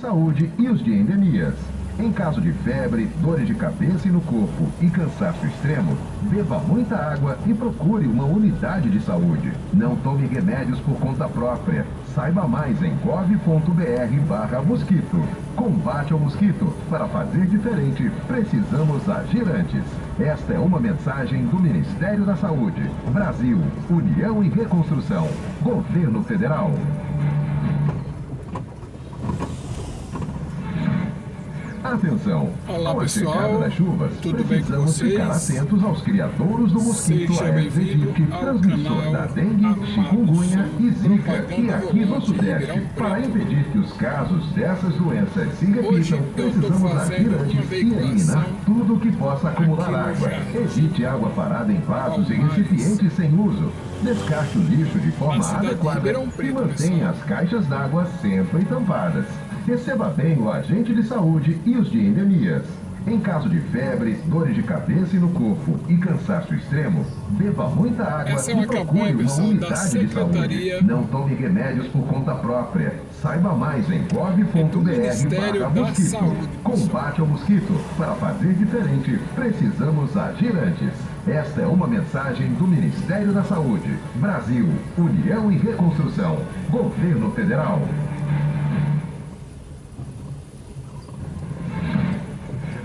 Saúde e os de endemias. Em caso de febre, dores de cabeça e no corpo e cansaço extremo, beba muita água e procure uma unidade de saúde. Não tome remédios por conta própria. Saiba mais em gov.br/mosquito. Combate ao mosquito. Para fazer diferente, precisamos agir antes. Esta é uma mensagem do Ministério da Saúde. Brasil, União e Reconstrução. Governo Federal. Atenção! Olá, com a pessoal. chegada das chuvas, Tudo bem com precisamos vocês? ficar atentos aos criadouros do mosquito Seja Aedes bem-vindo aegypti, ao transmissor canal da dengue, Arrumados, chikungunya e zika, propaganda e aqui no volante de Sudeste. Ribeirão Para Preto. impedir que os casos dessas doenças se Hoje repitam, eu estou precisamos agir fazendo uma antes e veiculação eliminar tudo que possa acumular aqui no água. Jardim Evite água parada em vasos e Palmares, recipientes sem uso. Descarte o lixo de forma na cidade de adequada Ribeirão e Preto, mantenha pessoal. as caixas d'água sempre tampadas. Receba bem o agente de saúde e os de endemias. Em caso de febre, dores de cabeça e no corpo e cansaço extremo, beba muita água Essa é e uma procure campanha, uma pessoal, da unidade de saúde. Secretaria Não tome remédios por conta própria. Saiba mais em do Ministério da gov.br/mosquito. Saúde. Combate ao mosquito. Para fazer diferente, precisamos agir antes. Esta é uma mensagem do Ministério da Saúde. Brasil, União e Reconstrução. Governo Federal.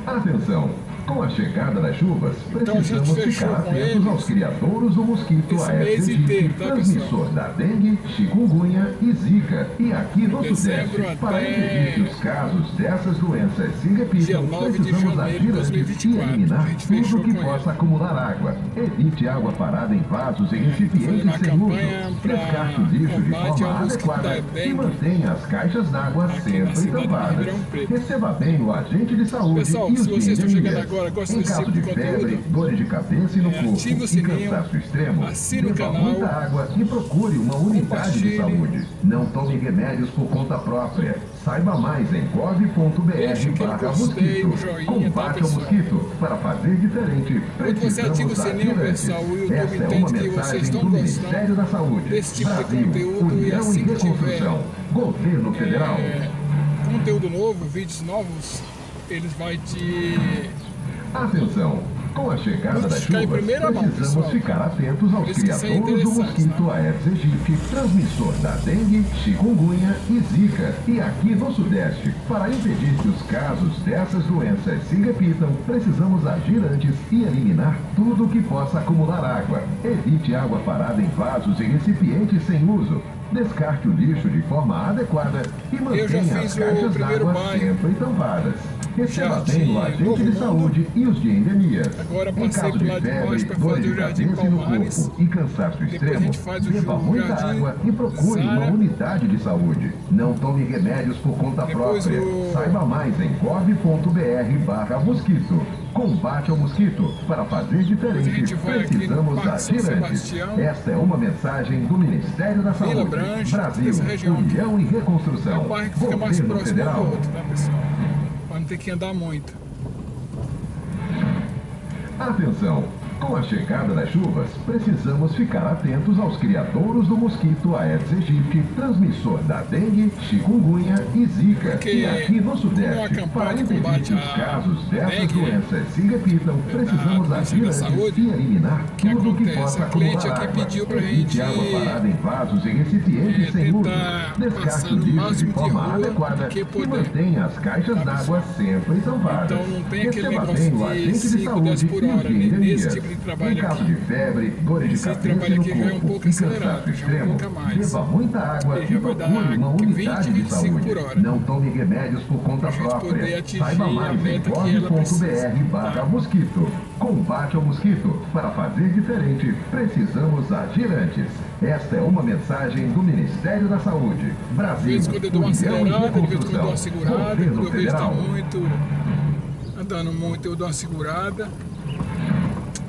Atenção! Com a chegada das chuvas, Então, a gente precisamos fechou ficar com atentos eles aos criadouros do mosquito esse Aedes mês aegypti, inteiro, tá, transmissor da dengue, chikungunya e zika. E aqui no Dezembro Sudeste, para até impedir que os casos dessas doenças se dia repitam, 9 de precisamos janeiro de agir antes e 2024. A eliminar gente fechou tudo que com possa acumular água. Evite água parada em vasos e Foi recipientes na sem campanha uso. pra Descarte o lixo de combate forma ao mosquito adequada da e dengue mantenha as caixas d'água aqui na sempre cidade de tampadas. Ribeirão Preto. Receba bem o agente de saúde Pessoal, e os se vocês estão chegando endemias. agora, gostam Em desse caso tipo de de febre, conteúdo, dores de cabeça e no corpo ative o e sininho, cansaço extremo, assine o beba canal, muita água e procure uma unidade de compartilhe. saúde. Não tome remédios por conta própria. Saiba mais em Deixe aquele gostei, gov.br/mosquito. o joinha, tá, Combate ao pessoal? mosquito. Para fazer diferente, Quando você ativa o precisamos sininho, agir antes. pessoal, o YouTube Esta é uma entende que vocês mensagem estão do gostando Ministério da Saúde. desse tipo de Brasil, conteúdo, e União assim e que tiver Reconstrução. Governo Federal. conteúdo novo, vídeos novos, eles vão te Atenção! Com a chegada das Notificar em chuvas, primeira mão, precisamos pessoal. ficar atentos aos Esses que são criadouros do interessantes, mosquito né? Aedes aegypti, transmissor da dengue, chikungunya e zika. E aqui no Sudeste, para impedir que os casos dessas doenças se repitam, precisamos agir antes e eliminar tudo que possa acumular água. Evite água parada em vasos e recipientes sem uso. Descarte o lixo de forma adequada e mantenha as fiz o caixas primeiro d'água banho. sempre tampadas. Receba Jardim bem o agente Novo de Mundo. saúde e os de endemias. Agora Em passei caso pro de lado de febre, baixo pra dor fazer de o Jardim cabeça no Palmares. corpo e cansaço Depois a extremo, gente faz o beba muita Jardim água e procure uma Zara. unidade de saúde. Não tome remédios por conta Depois própria. o- Saiba mais em gov.br/mosquito. Combate ao mosquito. Para fazer A diferente, gente vai aqui no precisamos Parque São agir antes. Sebastião. Esta é uma mensagem do Ministério da Saúde. Branche, Brasil, essa região aqui. União e É Reconstrução. um bairro que fica mais Governo próximo do Federal. outro, tá, pessoal? Pra não ter que andar muito. Atenção! Com a chegada das chuvas, precisamos ficar atentos aos criadouros do mosquito Aedes aegypti, transmissor da dengue, chikungunya e zika. Porque E aqui no como é uma Sudeste, campanha para de impedir combate que os à casos dessas dengue, doenças se repitam, precisamos do agir Ministério da antes Saúde, e eliminar que tudo que acontece? possa A cliente acumular aqui água. pediu pra Evite gente, água parada em vasos e recipientes sem uso. tentar Descarte passar o no lixo de máximo de forma rua adequada que e puder. mantenha as caixas Tá, d'água sempre tampadas. Então não tem aquele Receba negócio bem o de agente de 5, 10 saúde por e os hora, de nesse endemias. tipo de trabalho Em caso aqui. de febre, dores de Esse cabeça trabalho no aqui já é um corpo pouco e acelerado, cansaço já é um extremo, pouco a mais. beba muita água Ele e já vai dar procure uma 20, unidade de 25 saúde. por hora. Não tome remédios por conta Pra gente poder própria. atingir Saiba a mais em meta que ela precisa. gov.br/mosquito. Combate ao mosquito. Para fazer diferente, precisamos agir antes. Esta é uma mensagem do Ministério da Saúde. De Brasil, vez em quando eu dou uma União e acelerada, de vez em quando eu dou Reconstrução. uma segurada, quando Governo eu vejo que tá Federal. muito, andando muito, eu dou uma segurada.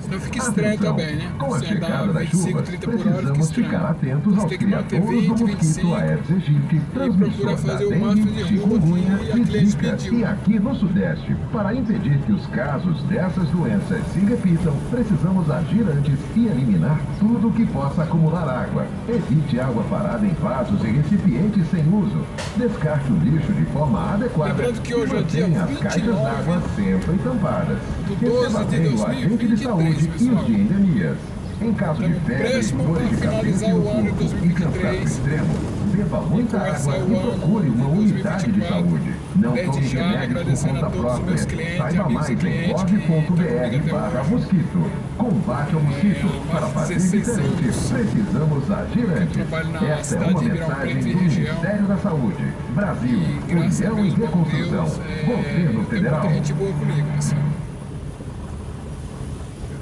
Senão fica estranho Atenção, também, né? com a Se chegada andar das 25, chuvas, 30 por hora, fica precisamos estranho. ficar atentos Você aos tem que manter criadouros 20, do mosquito 25 Aedes aegypti, e procurar transmissor da fazer o máximo dengue, de rua chikungunya aqui e e e cliente Zika. pediu. E aqui no Sudeste, para impedir que os casos dessas doenças se repitam, precisamos agir antes e eliminar tudo que possa acumular água. Evite água parada em vasos e recipientes sem uso. Descarte o lixo de forma adequada. Lembrando que hoje e é dia mantenha as caixas d'água sempre tampadas. Receba bem o agente de saúde e os de endemias. Em caso de febre, dores de cabeça no corpo e cansaço extremo, beba muita água e procure uma unidade de saúde. Não tome remédios por conta própria. Saiba mais em gov.br/mosquito. Combate ao mosquito. Para fazer diferente, precisamos agir antes. Esta é uma mensagem do Ministério da Saúde. Brasil, União e Reconstrução. Governo Federal. Tem muita gente boa comigo, pessoal.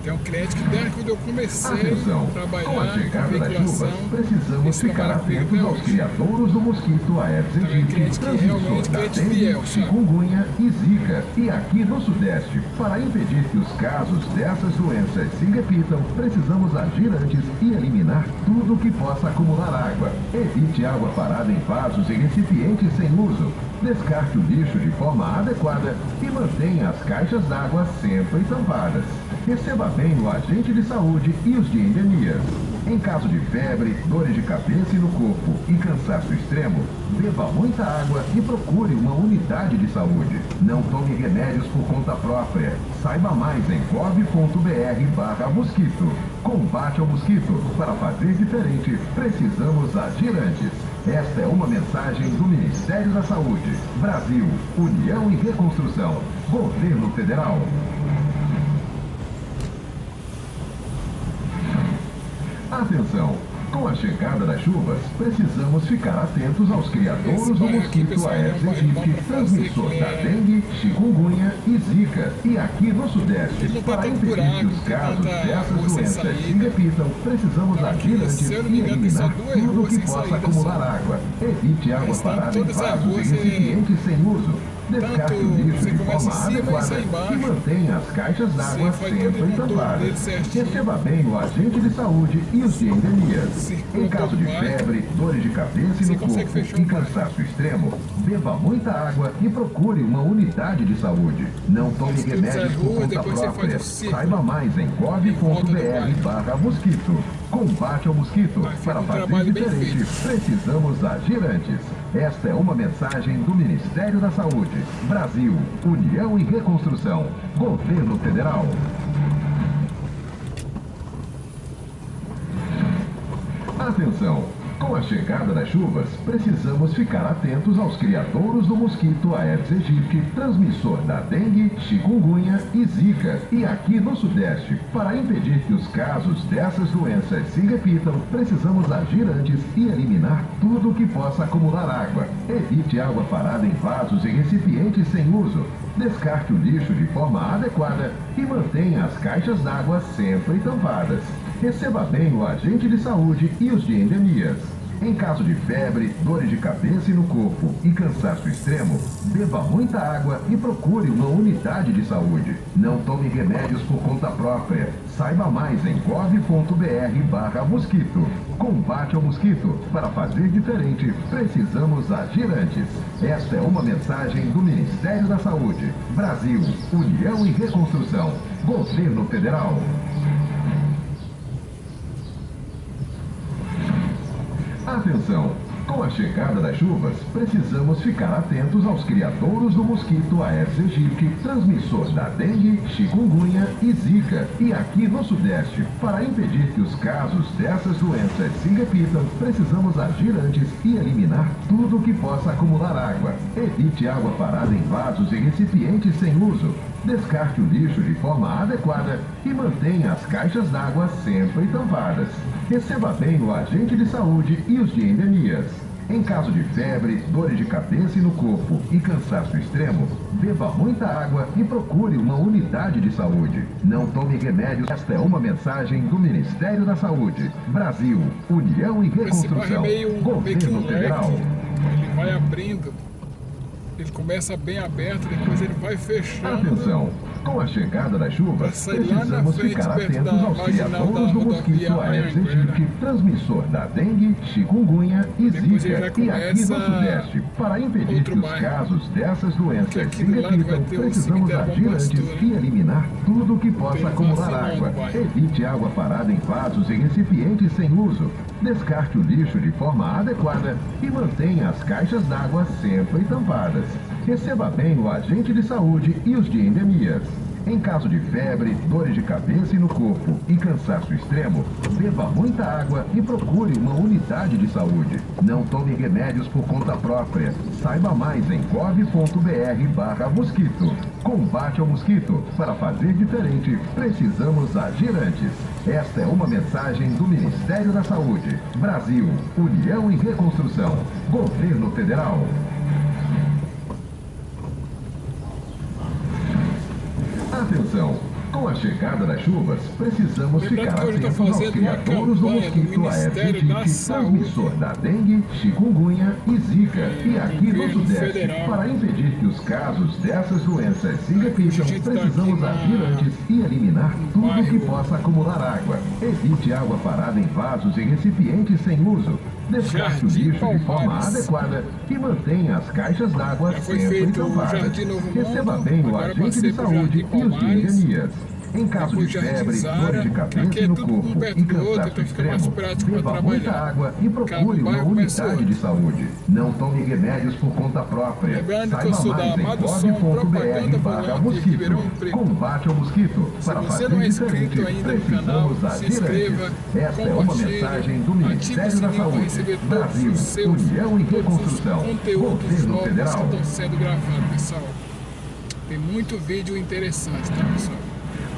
Tem um cliente que desde quando eu comecei Atenção, a trabalhar com a chegada das chuvas, precisamos esse ficar trabalho comigo atentos até aos hoje. criadouros do mosquito Aedes Então, é aegypti, cliente que transmissor realmente da cliente dengue, fiel, sabe? chikungunya e zika. E aqui no Sudeste, para impedir que os casos dessas doenças se repitam, precisamos agir antes e eliminar tudo que possa acumular água. Evite água parada em vasos e recipientes sem uso. Descarte o lixo de forma adequada e mantenha as caixas d'água sempre tampadas. Receba bem o agente de saúde e os de endemias. Em caso de febre, dores de cabeça e no corpo e cansaço extremo, beba muita água e procure uma unidade de saúde. Não tome remédios por conta própria. Saiba mais em gov.br/mosquito. Combate ao mosquito. Para fazer diferente, precisamos agir antes. Esta é uma mensagem do Ministério da Saúde. Brasil, União e Reconstrução. Governo Federal. Atenção! Com a chegada das chuvas, precisamos ficar atentos aos criadouros do mosquito Aedes aegypti, transmissor da dengue, chikungunya e zika. E aqui no Sudeste, para impedir que os casos dessas doenças se repitam, precisamos agir antes e eliminar tudo que possa acumular água. Evite água parada em vasos e recipientes sem uso. Descarte o lixo de forma adequada e mantenha as caixas d'água sempre tampadas. Receba bem o agente de saúde e os de endemias. Em caso de febre, dores de cabeça e no corpo e cansaço extremo, beba muita água e procure uma unidade de saúde. Não tome remédios por conta própria. Saiba mais em gov.br/mosquito. Combate ao mosquito. Para fazer diferente, precisamos agir antes. Esta é uma mensagem do Ministério da Saúde. Brasil, União e Reconstrução. Governo Federal. Atenção! Com a chegada das chuvas, precisamos ficar atentos aos criadouros do mosquito Aedes aegypti, transmissor da dengue, chikungunya e zika. E aqui no Sudeste, para impedir que os casos dessas doenças se repitam, precisamos agir antes e eliminar tudo que possa acumular água. Evite água parada em vasos e recipientes sem uso. Descarte o lixo de forma adequada e mantenha as caixas d'água sempre tampadas. Receba bem o agente de saúde e os de endemias. Em caso de febre, dores de cabeça e no corpo e cansaço extremo, beba muita água e procure uma unidade de saúde. Não tome remédios por conta própria. Saiba mais em gov.br/mosquito. Combate ao mosquito. Para fazer diferente, precisamos agir antes. Esta é uma mensagem do Ministério da Saúde. Brasil, União e Reconstrução. Governo Federal. Atenção! Com a chegada das chuvas, precisamos ficar atentos aos criadouros do mosquito Aedes aegypti, transmissor da dengue, chikungunya e zika. E aqui no Sudeste, para impedir que os casos dessas doenças se repitam, precisamos agir antes e eliminar tudo que possa acumular água. Evite água parada em vasos e recipientes sem uso. Descarte o lixo de forma adequada e mantenha as caixas d'água sempre tampadas. Receba bem o agente de saúde e os de endemias. Em caso de febre, dores de cabeça e no corpo e cansaço extremo, beba muita água e procure uma unidade de saúde. Não tome remédios. Esta é uma mensagem do Ministério da Saúde. Brasil, União e Reconstrução. Governo Federal. Ele vai abrindo. Ele começa bem aberto, depois ele vai fechando. Atenção! Com a chegada das chuvas, sair lá na precisamos frente, ficar perto atentos da aos marginal criadouros da do rodovia mosquito Aedes Anhanguera. aegypti, transmissor da dengue, chikungunya e Depois ele já zika. E aqui começa no Sudeste, para impedir outro que os bairro. casos dessas Porque doenças aqui se do lado vai repitam, ter o precisamos cemitério agir Bom antes Pastor, né? e eliminar tudo que possa Tem acumular vacilão água. no bairro. Evite água parada em vasos e recipientes sem uso. Descarte o lixo de forma adequada e mantenha as caixas d'água sempre tampadas. Receba bem o agente de saúde e os de endemias. Em caso de febre, dores de cabeça e no corpo e cansaço extremo, beba muita água e procure uma unidade de saúde. Não tome remédios por conta própria. Saiba mais em gov.br/mosquito. Combate ao mosquito. Para fazer diferente, precisamos agir antes. Esta é uma mensagem do Ministério da Saúde. Brasil, União e Reconstrução. Governo Federal. Atenção! Com a chegada das chuvas, precisamos Lembrando ficar que hoje eu tô atentos aos fazendo uma criadouros do campanha do mosquito Aedes Ministério da aegypti, Saúde. transmissor da dengue, chikungunya e zika. E aqui no Governo Sudeste, Federal. para impedir que os casos dessas doenças se Hoje a repitam, gente tá precisamos aqui agir antes e eliminar tudo bairro. que possa acumular água. Evite água parada em vasos e recipientes sem uso. Descarte o Jardim lixo de forma Palmares. adequada e mantenha as caixas d'água Já foi sempre feito o tampadas. Jardim Novo Mundo, Receba bem o agora vai agente ser de pro saúde Jardim e os de Palmares. endemias. Em caso de Depois Jardim febre, Zara, dor de que cabeça aqui é no tudo um corpo perto e do outro, cansaço então fica mais extremo, prático para beba muita trabalhar. água e procure Cada uma bairro começa unidade de outro. saúde. Não tome remédios por conta própria. Lembrando que eu Saiba sou da mais em Amado Som, propaganda gov.br/mosquito. Ribeirão Preto. Combate ao mosquito. Se Para você fazer não é diferente, inscrito ainda no canal, precisamos se agir inscreva, antes. Esta é uma compartilhe, mensagem do ative o Ministério da sininho para Saúde. receber todos Brasil, os seus União e todos os Reconstrução. conteúdos Governo novos que Federal. estão sendo gravados, pessoal. Tem muito vídeo interessante, tá, pessoal?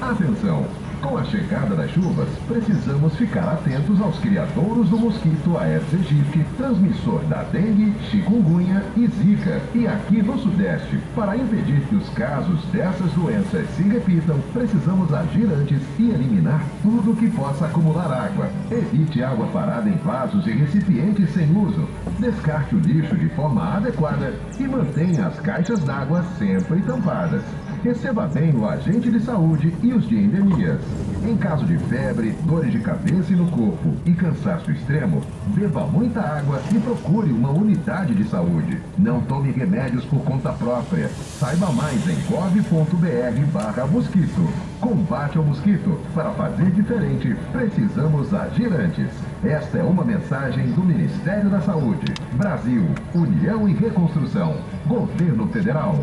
Atenção! Com a chegada das chuvas, precisamos ficar atentos aos criadouros do mosquito Aedes aegypti, transmissor da dengue, chikungunya e zika. E aqui no Sudeste, para impedir que os casos dessas doenças se repitam, precisamos agir antes e eliminar tudo que possa acumular água. Evite água parada em vasos e recipientes sem uso. Descarte o lixo de forma adequada e mantenha as caixas d'água sempre tampadas. Receba bem o agente de saúde e os de endemias. Em caso de febre, dores de cabeça e no corpo e cansaço extremo, beba muita água e procure uma unidade de saúde. Não tome remédios por conta própria. Saiba mais em gov.br/mosquito. Combate ao mosquito. Para fazer diferente, precisamos agir antes. Esta é uma mensagem do Ministério da Saúde. Brasil, União e Reconstrução. Governo Federal.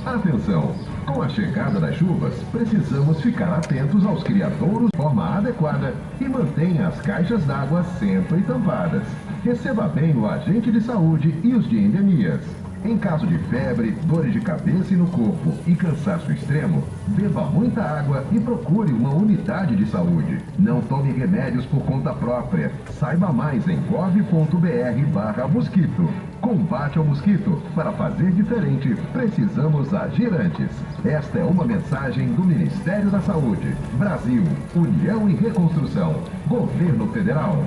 Atenção! Com a chegada das chuvas, precisamos ficar atentos aos criadouros de forma adequada e mantenha as caixas d'água sempre tampadas. Receba bem o agente de saúde e os de endemias. Em caso de febre, dores de cabeça e no corpo e cansaço extremo, beba muita água e procure uma unidade de saúde. Não tome remédios por conta própria. Saiba mais em gov.br/mosquito. Combate ao mosquito. Para fazer diferente, precisamos agir antes. Esta é uma mensagem do Ministério da Saúde. Brasil, União e Reconstrução. Governo Federal.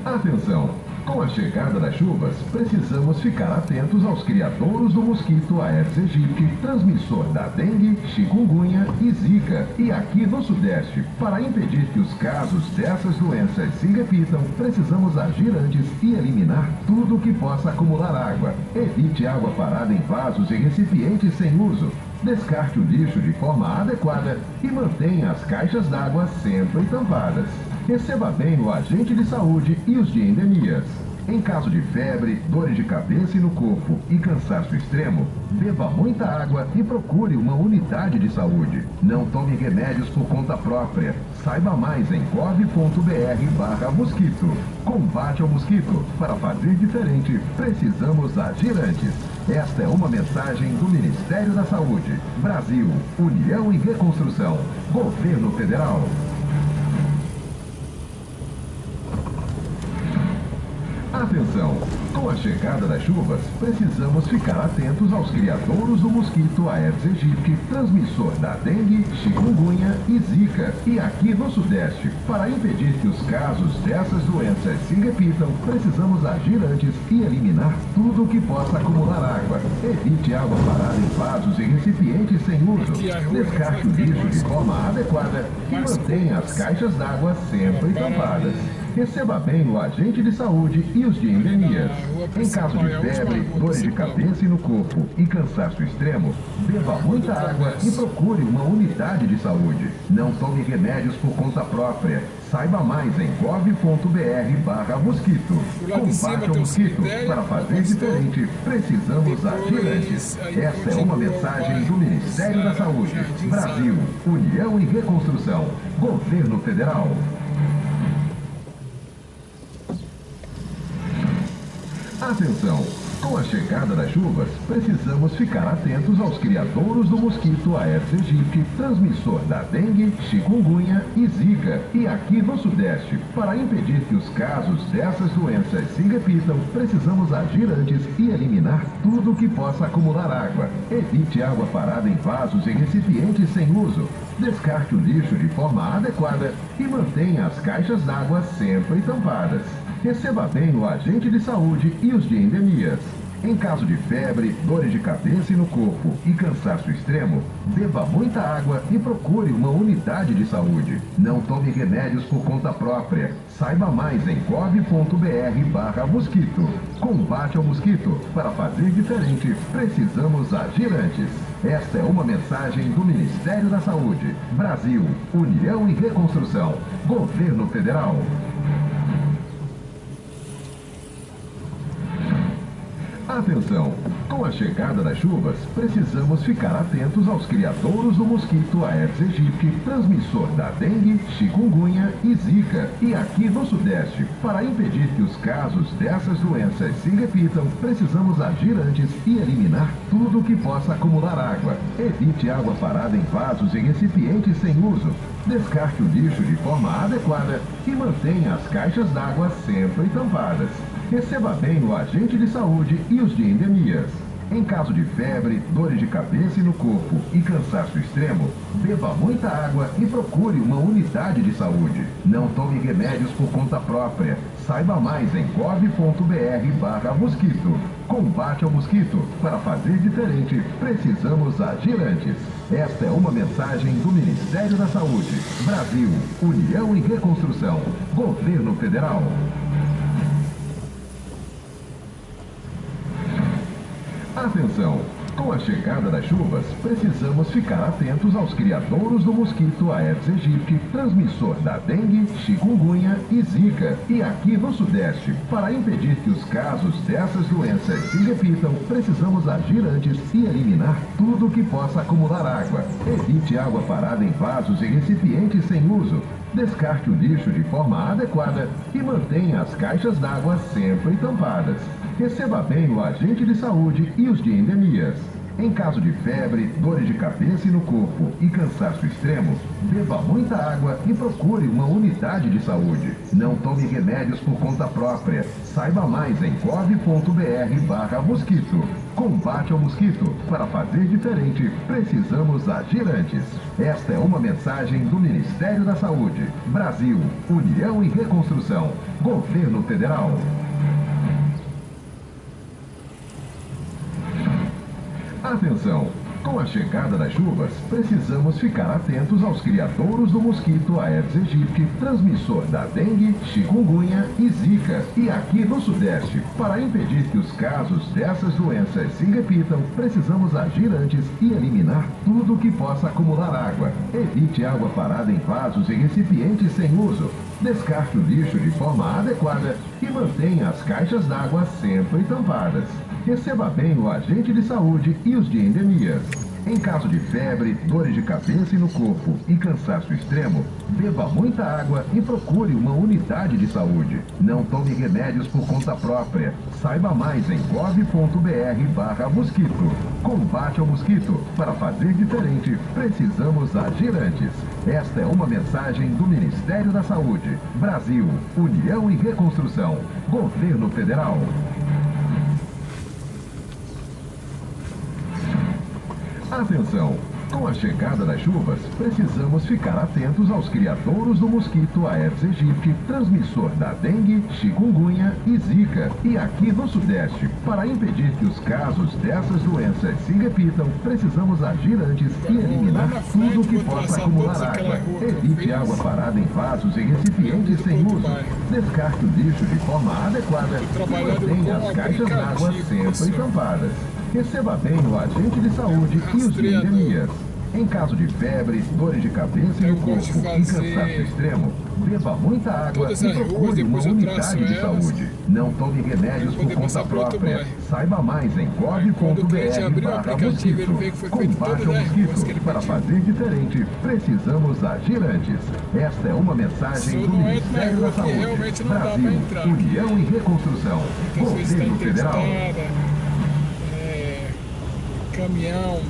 Atenção! Com a chegada das chuvas, precisamos ficar atentos aos criadouros do mosquito Aedes aegypti, transmissor da dengue, chikungunya e zika. E aqui no Sudeste, para impedir que os casos dessas doenças se repitam, precisamos agir antes e eliminar tudo que possa acumular água. Evite água parada em vasos e recipientes sem uso. Descarte o lixo de forma adequada e mantenha as caixas d'água sempre tampadas. Receba bem o agente de saúde e os de endemias. Em caso de febre, dores de cabeça e no corpo e cansaço extremo, beba muita água e procure uma unidade de saúde. Não tome remédios por conta própria. Saiba mais em gov.br/mosquito. Combate ao mosquito. Para fazer diferente, precisamos agir antes. Esta é uma mensagem do Ministério da Saúde. Brasil, União e Reconstrução. Governo Federal. Atenção! Com a chegada das chuvas, precisamos ficar atentos aos criadouros do mosquito Aedes aegypti, transmissor da dengue, chikungunya e zika. E aqui no Sudeste, para impedir que os casos dessas doenças se repitam, precisamos agir antes e eliminar tudo que possa acumular água. Evite água parada em vasos e recipientes sem uso. Descarte o lixo de forma adequada e mantenha as caixas d'água sempre tampadas. Receba bem o agente de saúde e os de endemias. Em caso de febre, dores de cabeça e no corpo e cansaço extremo, beba muita água e procure uma unidade de saúde. Não tome remédios por conta própria. Saiba mais em gov.br/mosquito. Combate ao mosquito. Para fazer diferente, precisamos agir antes. Esta é uma mensagem do Ministério da Saúde. Brasil, União e Reconstrução. Governo Federal. Atenção! Com a chegada das chuvas, precisamos ficar atentos aos criadouros do mosquito Aedes aegypti, transmissor da dengue, chikungunya e zika. E aqui no Sudeste, para impedir que os casos dessas doenças se repitam, precisamos agir antes e eliminar tudo que possa acumular água. Evite água parada em vasos e recipientes sem uso. Descarte o lixo de forma adequada e mantenha as caixas d'água sempre tampadas. Receba bem o agente de saúde e os de endemias. Em caso de febre, dores de cabeça e no corpo e cansaço extremo, beba muita água e procure uma unidade de saúde. Não tome remédios por conta própria. Saiba mais em gov.br/mosquito. Combate ao mosquito. Para fazer diferente, precisamos agir antes. Esta é uma mensagem do Ministério da Saúde. Brasil, União e Reconstrução. Governo Federal. Atenção! Com a chegada das chuvas, precisamos ficar atentos aos criadouros do mosquito Aedes aegypti, transmissor da dengue, chikungunya e zika. E aqui no Sudeste, para impedir que os casos dessas doenças se repitam, precisamos agir antes e eliminar tudo que possa acumular água. Evite água parada em vasos e recipientes sem uso. Descarte o lixo de forma adequada e mantenha as caixas d'água sempre tampadas. Receba bem o agente de saúde e os de endemias. Em caso de febre, dores de cabeça e no corpo e cansaço extremo, beba muita água e procure uma unidade de saúde. Não tome remédios por conta própria. Saiba mais em gov.br/mosquito. Combate ao mosquito. Para fazer diferente, precisamos agir antes. Esta é uma mensagem do Ministério da Saúde. Brasil, União e Reconstrução. Governo Federal. Atenção! Com a chegada das chuvas, precisamos ficar atentos aos criadouros do mosquito Aedes aegypti, transmissor da dengue, chikungunya e zika. E aqui no Sudeste, para impedir que os casos dessas doenças se repitam, precisamos agir antes e eliminar tudo que possa acumular água. Evite água parada em vasos e recipientes sem uso. Descarte o lixo de forma adequada e mantenha as caixas d'água sempre tampadas. Receba bem o agente de saúde e os de endemias. Em caso de febre, dores de cabeça e no corpo e cansaço extremo, beba muita água e procure uma unidade de saúde. Não tome remédios por conta própria. Saiba mais em gov.br/mosquito. Combate ao mosquito. Para fazer diferente, precisamos agir antes. Esta é uma mensagem do Ministério da Saúde. Brasil, União e Reconstrução. Governo Federal. Atenção! Com a chegada das chuvas, precisamos ficar atentos aos criadouros do mosquito Aedes aegypti, transmissor da dengue, chikungunya e zika. E aqui no Sudeste, para impedir que os casos dessas doenças se repitam, precisamos agir antes e eliminar tudo que possa acumular água. Evite água parada em vasos e recipientes sem uso. Descarte o lixo de forma adequada e mantenha as caixas d'água sempre tampadas. Receba bem o agente de saúde e os de endemias. Em caso de febre, dores de cabeça e no corpo e cansaço extremo, beba muita água e procure uma unidade de saúde. Não tome remédios por conta própria. Saiba mais em gov.br/mosquito. Combate ao mosquito. Para fazer diferente, precisamos agir antes. Esta é uma mensagem do Ministério da Saúde. Brasil, União e Reconstrução. Governo Federal. Atenção! Com a chegada das chuvas, precisamos ficar atentos aos criadouros do mosquito Aedes aegypti, transmissor da dengue, chikungunya e zika. E aqui no Sudeste, para impedir que os casos dessas doenças se repitam, precisamos agir antes e eliminar tudo que possa acumular água. Evite água parada em vasos e recipientes sem uso. Descarte o lixo de forma adequada e mantenha as caixas d'água sempre tampadas. Receba bem o agente de saúde e os de endemias. Em caso de febre, dores de cabeça e no corpo e cansaço extremo, beba muita água e procure uma unidade de saúde. Não tome remédios por conta própria. Saiba mais em gov.br/mosquito. Combate ao mosquito. Para fazer diferente, precisamos agir antes. Esta é uma mensagem do Ministério da Saúde. Brasil, União e Reconstrução. Governo Federal. Caminhão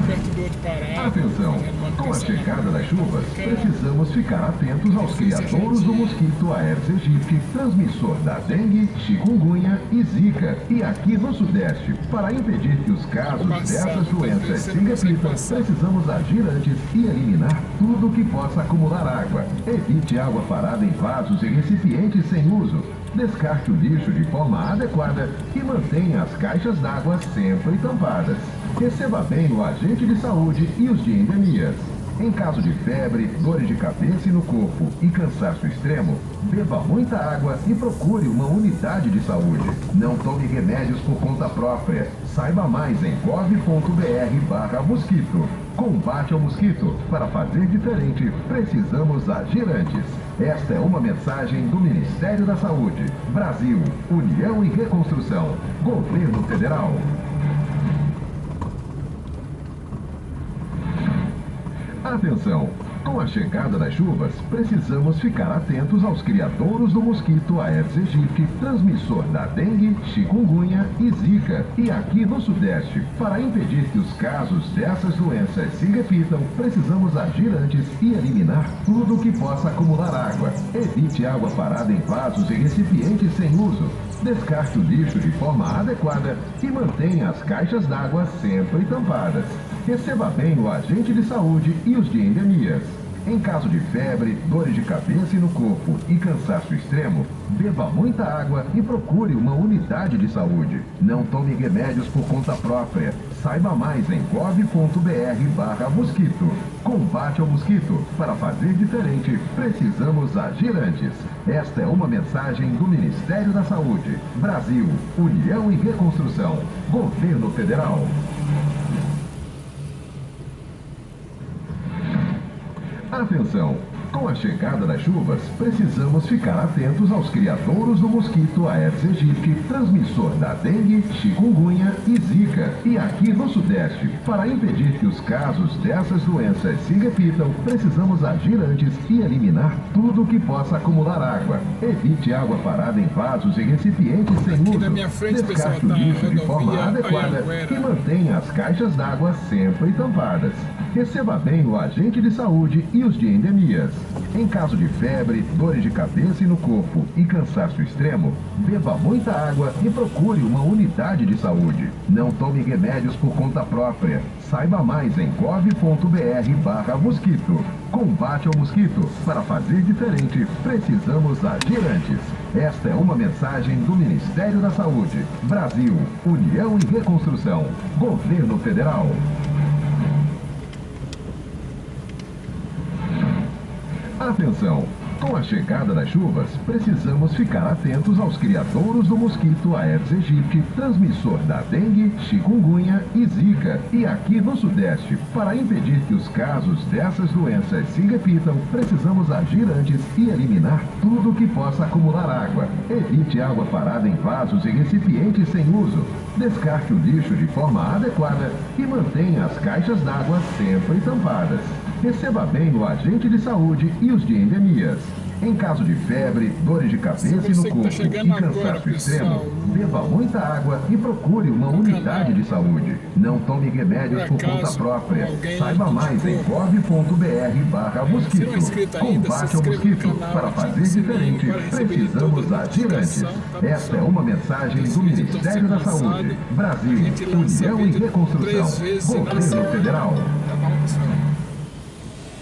perto do outro parado. Atenção! Com a chegada das chuvas, precisamos ficar atentos aos criadouros do mosquito Aedes aegypti, transmissor da dengue, chikungunya e zika. E aqui no Sudeste, para impedir que os casos dessas doenças se repitam, precisamos agir antes e eliminar tudo que possa acumular água. Evite água parada em vasos e recipientes sem uso. Descarte o lixo de forma adequada e mantenha as caixas d'água sempre tampadas. Receba bem o agente de saúde e os de endemias. Em caso de febre, dores de cabeça e no corpo e cansaço extremo, beba muita água e procure uma unidade de saúde. Não tome remédios por conta própria. Saiba mais em gov.br/mosquito. Combate ao mosquito. Para fazer diferente, precisamos agir antes. Esta é uma mensagem do Ministério da Saúde. Brasil, União e Reconstrução. Governo Federal. Atenção! Com a chegada das chuvas, precisamos ficar atentos aos criadouros do mosquito Aedes aegypti, transmissor da dengue, chikungunya e zika. E aqui no Sudeste, para impedir que os casos dessas doenças se repitam, precisamos agir antes e eliminar tudo que possa acumular água. Evite água parada em vasos e recipientes sem uso. Descarte o lixo de forma adequada e mantenha as caixas d'água sempre tampadas. Receba bem o agente de saúde e os de endemias. Em caso de febre, dores de cabeça e no corpo e cansaço extremo, beba muita água e procure uma unidade de saúde. Não tome remédios por conta própria. Saiba mais em gov.br/mosquito. Combate ao mosquito. Para fazer diferente, precisamos agir antes. Esta é uma mensagem do Ministério da Saúde. Brasil, União e Reconstrução. Governo Federal. Atenção! Com a chegada das chuvas, precisamos ficar atentos aos criadouros do mosquito Aedes aegypti, transmissor da dengue, chikungunya e zika. E aqui no Sudeste, para impedir que os casos dessas doenças se repitam, precisamos agir antes e eliminar tudo que possa acumular água. Evite água parada em vasos e recipientes sem uso. Descarte o lixo de forma adequada e mantenha as caixas d'água sempre tampadas. Receba bem o agente de saúde e os de endemias. Em caso de febre, dores de cabeça e no corpo e cansaço extremo, beba muita água e procure uma unidade de saúde. Não tome remédios por conta própria. Saiba mais em gov.br/mosquito. Combate ao mosquito. Para fazer diferente, precisamos agir antes. Esta é uma mensagem do Ministério da Saúde. Brasil, União e Reconstrução. Governo Federal. Atenção! Com a chegada das chuvas, precisamos ficar atentos aos criadouros do mosquito Aedes aegypti, transmissor da dengue, chikungunya e zika. E aqui no Sudeste, para impedir que os casos dessas doenças se repitam, precisamos agir antes e eliminar tudo que possa acumular água. Evite água parada em vasos e recipientes sem uso. Descarte o lixo de forma adequada e mantenha as caixas d'água sempre tampadas. Receba bem o agente de saúde e os de endemias. Em caso de febre, dores de cabeça e no corpo e cansaço extremo, beba muita água e procure uma unidade de saúde. Não tome remédios por conta própria. Saiba mais em gov.br/mosquito. Combate ao mosquito. Para fazer diferente, precisamos agir antes. Esta é uma mensagem do Ministério da Saúde, Brasil, União e Reconstrução, Governo Federal.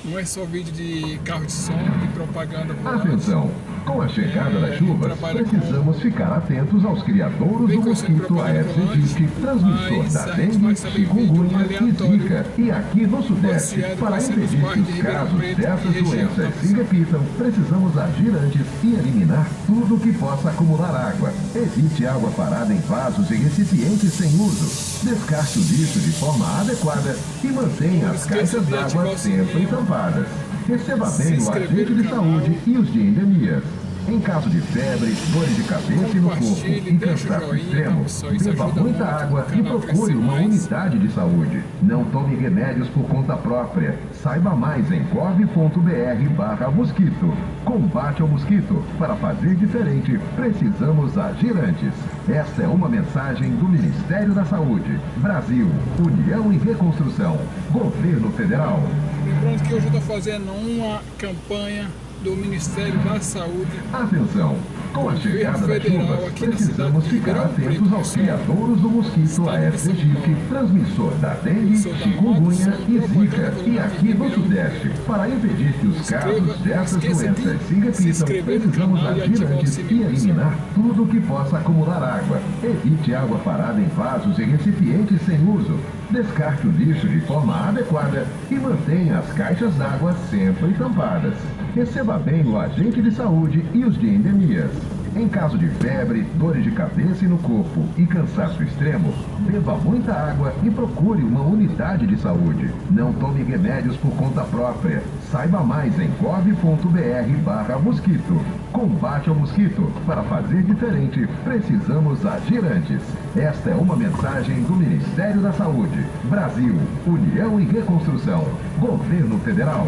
Não é só vídeo de carro de som e propaganda. Atenção! Com a chegada das chuvas, precisamos ficar atentos aos criadouros do mosquito Aedes aegypti, transmissor da dengue, chikungunya e zika. E aqui no Sudeste, para impedir que os casos dessas doenças se repitam, precisamos agir antes e eliminar tudo que possa acumular água. Evite água parada em vasos e recipientes sem uso. Descarte o lixo de forma adequada e mantenha as caixas d'água sempre tampadas. Receba bem o agente de saúde e os de endemias. Em caso de febre, dores de cabeça e no corpo e cansaço extremo, beba muita água e procure uma unidade de saúde. Não tome remédios por conta própria. Saiba mais em gov.br/mosquito. Combate ao mosquito. Para fazer diferente, precisamos agir antes. Esta é uma mensagem do Ministério da Saúde, Brasil, União e Reconstrução, Governo Federal. Lembrando que hoje eu estou fazendo uma campanha do Ministério da Saúde. Atenção! Com a chegada das chuvas, precisamos ficar atentos aos criadouros do mosquito Aedes aegypti, transmissor da dengue, chikungunya e zika. E aqui no Sudeste, para impedir que os casos dessas doenças se repitam, precisamos agir antes e eliminar tudo que possa acumular água. Evite água parada em vasos e recipientes sem uso. Descarte o lixo de forma adequada e mantenha as caixas d'água sempre tampadas. Receba bem o agente de saúde e os de endemias. Em caso de febre, dores de cabeça e no corpo e cansaço extremo, beba muita água e procure uma unidade de saúde. Não tome remédios por conta própria. Saiba mais em gov.br/mosquito. Combate ao mosquito. Para fazer diferente, precisamos agir antes. Esta é uma mensagem do Ministério da Saúde, Brasil, União e Reconstrução, Governo Federal.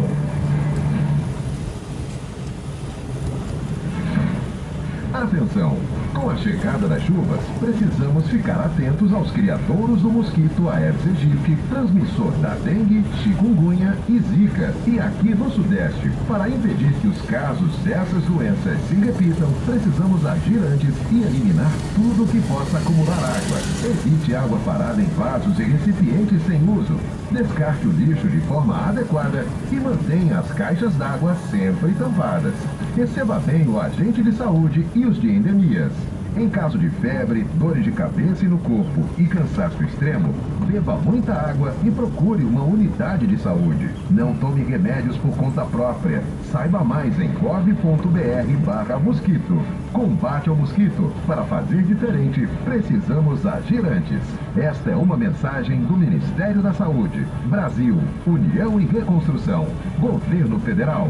Atenção! Com a chegada das chuvas, precisamos ficar atentos aos criadouros do mosquito Aedes aegypti, transmissor da dengue, chikungunya e zika. E aqui no Sudeste, para impedir que os casos dessas doenças se repitam, precisamos agir antes e eliminar tudo que possa acumular água. Evite água parada em vasos e recipientes sem uso. Descarte o lixo de forma adequada e mantenha as caixas d'água sempre tampadas. Receba bem o agente de saúde e os de endemias. Em caso de febre, dores de cabeça e no corpo e cansaço extremo, beba muita água e procure uma unidade de saúde. Não tome remédios por conta própria. Saiba mais em gov.br/mosquito. Combate ao mosquito. Para fazer diferente, precisamos agir antes. Esta é uma mensagem do Ministério da Saúde, Brasil, União e Reconstrução, Governo Federal.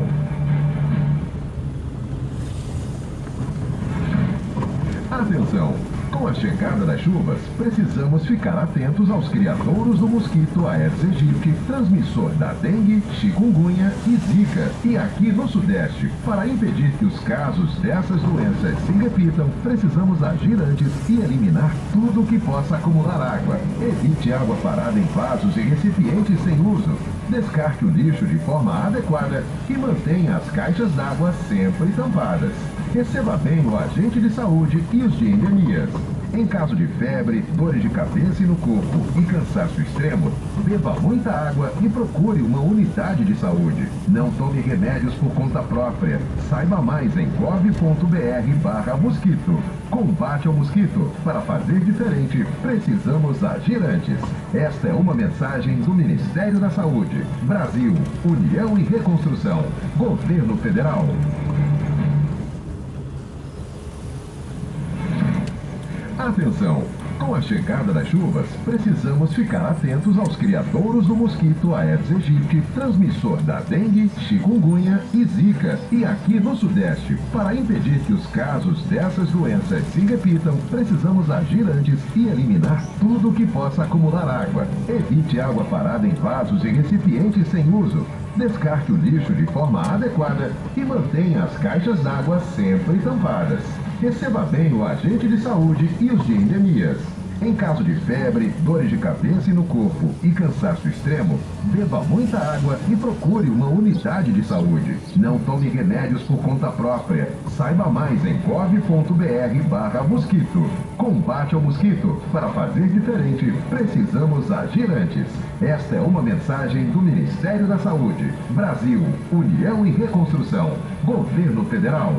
Atenção! Com a chegada das chuvas, precisamos ficar atentos aos criadouros do mosquito Aedes aegypti, transmissor da dengue, chikungunya e zika. E aqui no Sudeste, para impedir que os casos dessas doenças se repitam, precisamos agir antes e eliminar tudo que possa acumular água. Evite água parada em vasos e recipientes sem uso. Descarte o lixo de forma adequada e mantenha as caixas d'água sempre tampadas. Receba bem o agente de saúde e os de endemias. Em caso de febre, dores de cabeça e no corpo e cansaço extremo, beba muita água e procure uma unidade de saúde. Não tome remédios por conta própria. Saiba mais em gov.br/mosquito. Combate ao mosquito. Para fazer diferente, precisamos agir antes. Esta é uma mensagem do Ministério da Saúde, Brasil, União e Reconstrução, Governo Federal. Atenção! Com a chegada das chuvas, precisamos ficar atentos aos criadouros do mosquito Aedes aegypti, transmissor da dengue, chikungunya e zika. E aqui no Sudeste, para impedir que os casos dessas doenças se repitam, precisamos agir antes e eliminar tudo que possa acumular água. Evite água parada em vasos e recipientes sem uso. Descarte o lixo de forma adequada e mantenha as caixas d'água sempre tampadas. Receba bem o agente de saúde e os de endemias. Em caso de febre, dores de cabeça e no corpo e cansaço extremo, beba muita água e procure uma unidade de saúde. Não tome remédios por conta própria. Saiba mais em gov.br/mosquito. Combate ao mosquito. Para fazer diferente, precisamos agir antes. Esta é uma mensagem do Ministério da Saúde. Brasil, União e Reconstrução. Governo Federal.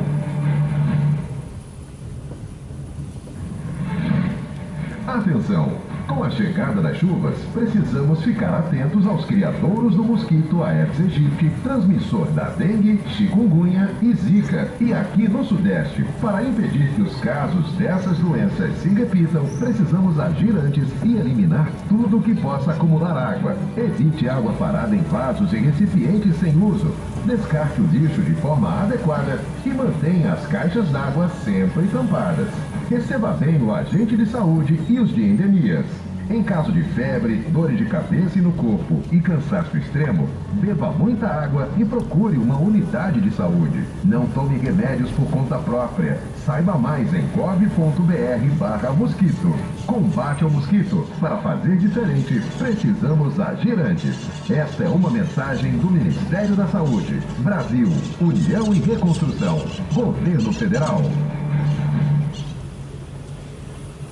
Atenção! Com a chegada das chuvas, precisamos ficar atentos aos criadouros do mosquito Aedes aegypti, transmissor da dengue, chikungunya e zika. E aqui no Sudeste, para impedir que os casos dessas doenças se repitam, precisamos agir antes e eliminar tudo que possa acumular água. Evite água parada em vasos e recipientes sem uso. Descarte o lixo de forma adequada e mantenha as caixas d'água sempre tampadas. Receba bem o agente de saúde e os de endemias. Em caso de febre, dores de cabeça e no corpo e cansaço extremo, beba muita água e procure uma unidade de saúde. Não tome remédios por conta própria. Saiba mais em gov.br/mosquito. Combate ao mosquito. Para fazer diferente, precisamos agir antes. Esta é uma mensagem do Ministério da Saúde. Brasil, União e Reconstrução. Governo Federal.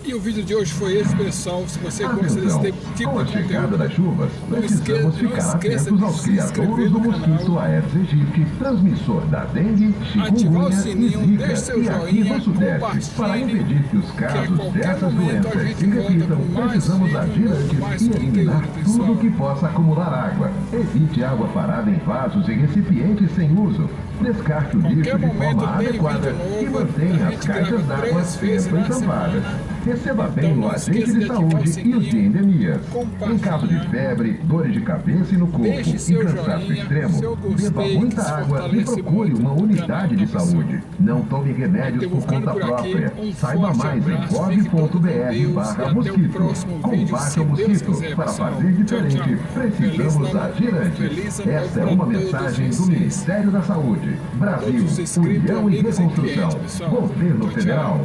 E o vídeo de hoje foi esse, pessoal. Se você gosta desse tipo com de a chegada conteúdo, das chuvas, precisamos ficar atentos aos criadouros do mosquito Aedes aegypti, transmissor da dengue, ativar o chikungunya sininho, e deixe zika. seu E aqui joinha, no Sudeste, para compartilhe, impedir que os que a casos qualquer dessas momento a doenças gente se volta repitam, com mais precisamos vídeo, agir antes mais e eliminar conteúdo, pessoal. tudo que possa acumular água. Evite água parada em vasos e recipientes sem uso. Descarte o lixo de forma adequada e mantenha as caixas d'água sempre tampadas. Receba bem o agente de saúde e os de endemias. Em caso de febre, dores de cabeça e no corpo e cansaço extremo, beba muita água e procure uma unidade de saúde. Não tome remédios por conta própria. Saiba mais em gov.br/mosquito. Combate ao mosquito. Para fazer diferente, precisamos agir antes. Esta é uma mensagem do Ministério da Saúde. Brasil, União e Reconstrução. Governo Federal.